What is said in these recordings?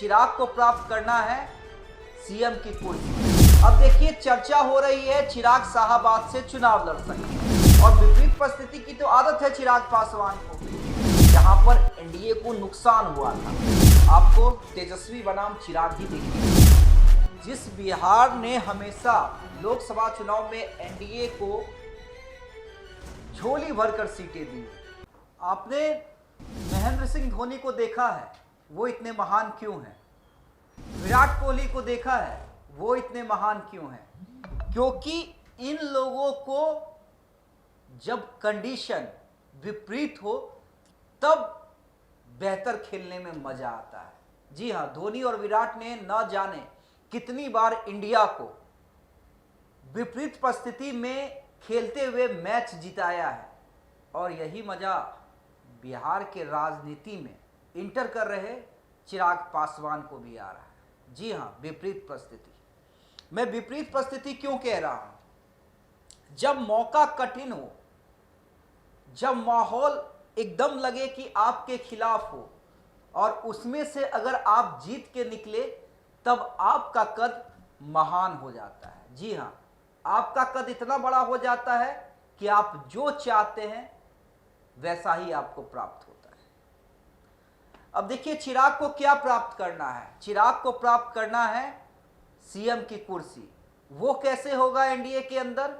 चिराग को प्राप्त करना है सीएम की कुर्सी। अब देखिए चर्चा हो रही है चिराग शाहाबाद से चुनाव लड़ सकते हैं और विपरीत परिस्थिति की तो आदत है चिराग पासवान को। जहां पर एनडीए को नुकसान हुआ था, आपको तेजस्वी बनाम चिराग ही दिखे। जिस बिहार ने हमेशा लोकसभा चुनाव में एनडीए को झोली भरकर सीटें दी, आपने महेंद्र सिंह धोनी को देखा है, वो इतने महान क्यों हैं? विराट कोहली को देखा है, वो इतने महान क्यों हैं? क्योंकि इन लोगों को जब कंडीशन विपरीत हो तब बेहतर खेलने में मजा आता है। जी हां, धोनी और विराट ने न जाने कितनी बार इंडिया को विपरीत परिस्थिति में खेलते हुए मैच जिताया है और यही मजा बिहार के राजनीति में इंटर कर रहे चिराग पासवान को भी आ रहा है। जी हां, विपरीत परिस्थिति। मैं विपरीत परिस्थिति क्यों कह रहा हूं? जब मौका कठिन हो, जब माहौल एकदम लगे कि आपके खिलाफ हो और उसमें से अगर आप जीत के निकले तब आपका कद महान हो जाता है। जी हां, आपका कद इतना बड़ा हो जाता है कि आप जो चाहते हैं वैसा ही आपको प्राप्त होता है। अब देखिए चिराग को क्या प्राप्त करना है? चिराग को प्राप्त करना है सीएम की कुर्सी। वो कैसे होगा एनडीए के अंदर?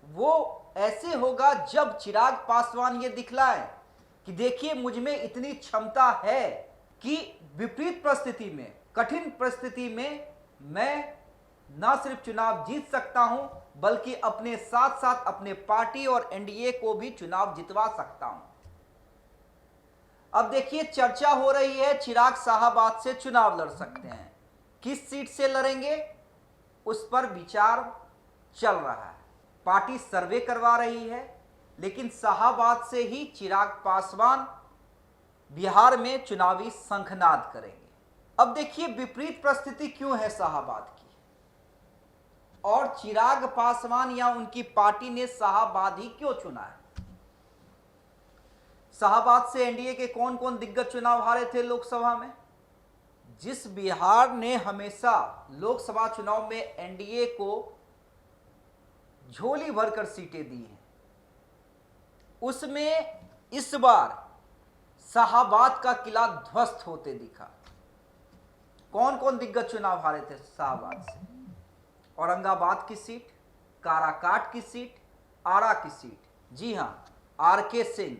वो ऐसे होगा जब चिराग पासवान ये दिखलाए कि देखिए मुझ में इतनी क्षमता है कि विपरीत परिस्थिति में, कठिन परिस्थिति में मैं न सिर्फ चुनाव जीत सकता हूं बल्कि अपने साथ साथ अपने पार्टी और एनडीए को भी चुनाव जितवा सकता हूं। अब देखिए चर्चा हो रही है चिराग शाहाबाद से चुनाव लड़ सकते हैं। किस सीट से लड़ेंगे उस पर विचार चल रहा है। पार्टी सर्वे करवा रही है, लेकिन शाहाबाद से ही चिराग पासवान बिहार में चुनावी शंखनाद करेंगे। अब देखिए विपरीत परिस्थिति क्यों है शाहाबाद की, और चिराग पासवान या उनकी पार्टी ने शाहाबाद ही क्यों चुना है? शाहाबाद से एनडीए के कौन कौन दिग्गज चुनाव हारे थे लोकसभा में? जिस बिहार ने हमेशा लोकसभा चुनाव में एनडीए को झोली भरकर सीटें दी हैं, उसमें इस बार शाहाबाद का किला ध्वस्त होते दिखा। कौन कौन दिग्गज चुनाव हारे थे शाहाबाद से? औरंगाबाद की सीट, काराकाट की सीट, आरा की सीट। जी हां, आरके सिंह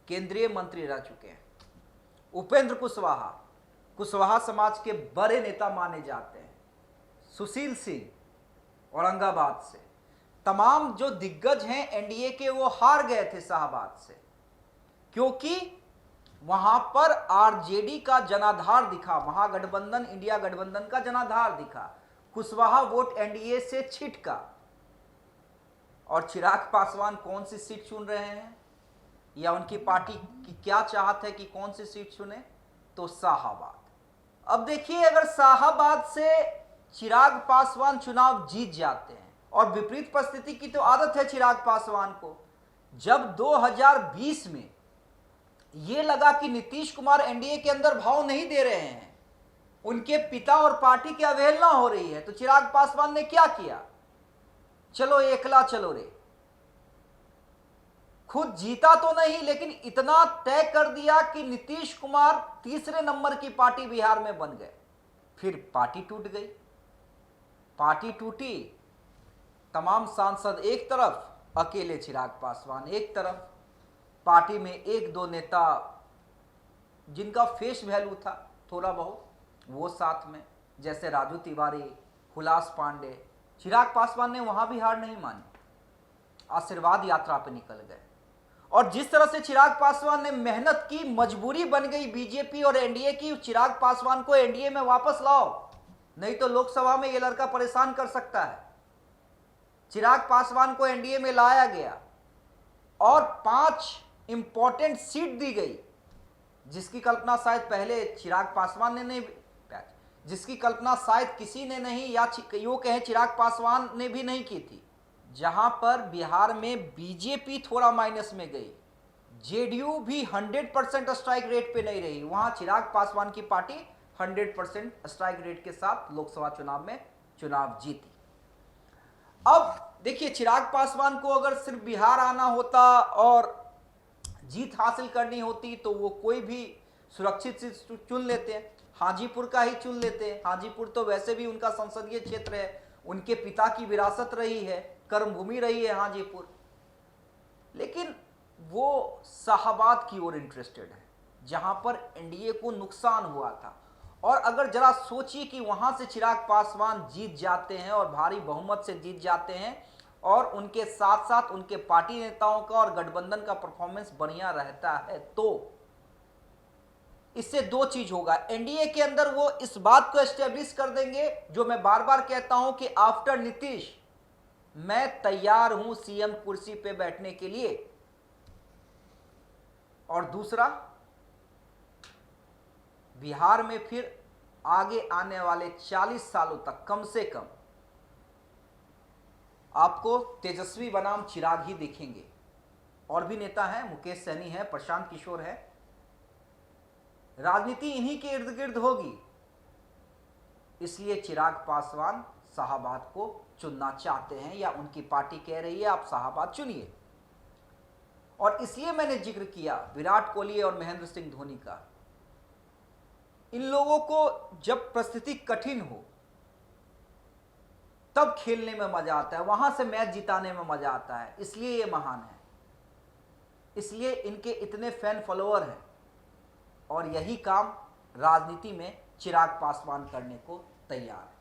केंद्रीय मंत्री रह चुके हैं। उपेंद्र कुशवाहा समाज के बड़े नेता माने जाते हैं। सुशील सिंह औरंगाबाद से। तमाम जो दिग्गज हैं एनडीए के वो हार गए थे शाहाबाद से, क्योंकि वहां पर आरजेडी का जनाधार दिखा, महागठबंधन इंडिया गठबंधन का जनाधार दिखा। कुशवाहा वोट एनडीए से छिटका। और चिराग पासवान कौन सी सीट चुन रहे हैं या उनकी पार्टी की क्या चाहत है कि कौन सी सीट चुने? तो शाहाबाद। अब देखिए अगर शाहाबाद से चिराग पासवान चुनाव जीत जाते हैं, और विपरीत परिस्थिति की तो आदत है चिराग पासवान को, जब 2020 में यह लगा कि नीतीश कुमार एनडीए के अंदर भाव नहीं दे रहे हैं, उनके पिता और पार्टी की अवहेलना हो रही है, तो चिराग पासवान ने क्या किया? चलो एकला चलो रे। खुद जीता तो नहीं, लेकिन इतना तय कर दिया कि नीतीश कुमार तीसरे नंबर की पार्टी बिहार में बन गए। फिर पार्टी टूट गई। पार्टी टूटी, तमाम सांसद एक तरफ, अकेले चिराग पासवान एक तरफ। पार्टी में एक दो नेता जिनका फेस वैल्यू था थोड़ा बहुत, वो साथ में, जैसे राजू तिवारी, हुलास पांडे। चिराग पासवान ने वहां भी हार नहीं मानी, आशीर्वाद यात्रा पे निकल गए। और जिस तरह से चिराग पासवान ने मेहनत की, मजबूरी बन गई बीजेपी और एनडीए की, चिराग पासवान को एनडीए में वापस लाओ, नहीं तो लोकसभा में ये लड़का परेशान कर सकता है। चिराग पासवान को एनडीए में लाया गया और 5 इंपॉर्टेंट सीट दी गई, जिसकी कल्पना शायद पहले चिराग पासवान ने नहीं, जिसकी कल्पना शायद किसी ने नहीं, या यूं कहें चिराग पासवान ने भी नहीं की थी। जहां पर बिहार में बीजेपी थोड़ा माइनस में गई, जेडीयू भी 100% स्ट्राइक रेट पे नहीं रही, वहां चिराग पासवान की पार्टी 100% स्ट्राइक रेट के साथ लोकसभा चुनाव में चुनाव जीती। अब देखिए, चिराग पासवान को अगर सिर्फ बिहार आना होता और जीत हासिल करनी होती तो वो कोई भी सुरक्षित सीट चुन लेते हैं, हाजीपुर का ही चुन लेते हैं। हाजीपुर तो वैसे भी उनका संसदीय क्षेत्र है, उनके पिता की विरासत रही है, कर्मभूमि रही है हाजीपुर। लेकिन वो शाहाबाद की ओर इंटरेस्टेड है, जहां पर एनडीए को नुकसान हुआ था। और अगर जरा सोचिए कि वहां से चिराग पासवान जीत जाते हैं और भारी बहुमत से जीत जाते हैं और उनके साथ साथ उनके पार्टी नेताओं का और गठबंधन का परफॉर्मेंस बढ़िया रहता है, तो इससे दो चीज होगा। एनडीए के अंदर वो इस बात को एस्टेब्लिश कर देंगे, जो मैं बार बार कहता हूं कि आफ्टर नीतीश मैं तैयार हूं सीएम कुर्सी पे बैठने के लिए। और दूसरा, बिहार में फिर आगे आने वाले 40 सालों तक कम से कम आपको तेजस्वी बनाम चिराग ही दिखेंगे। और भी नेता हैं, मुकेश सहनी है, प्रशांत किशोर है। राजनीति इन्हीं के इर्द गिर्द होगी। इसलिए चिराग पासवान शाहाबाद को चुनना चाहते हैं, या उनकी पार्टी कह रही है आप शाहाबाद चुनिए। और इसलिए मैंने जिक्र किया विराट कोहली और महेंद्र सिंह धोनी का। इन लोगों को जब परिस्थिति कठिन हो तब खेलने में मजा आता है, वहां से मैच जिताने में मजा आता है। इसलिए ये महान है, इसलिए इनके इतने फैन फॉलोअर हैं। और यही काम राजनीति में चिराग पासवान करने को तैयार है।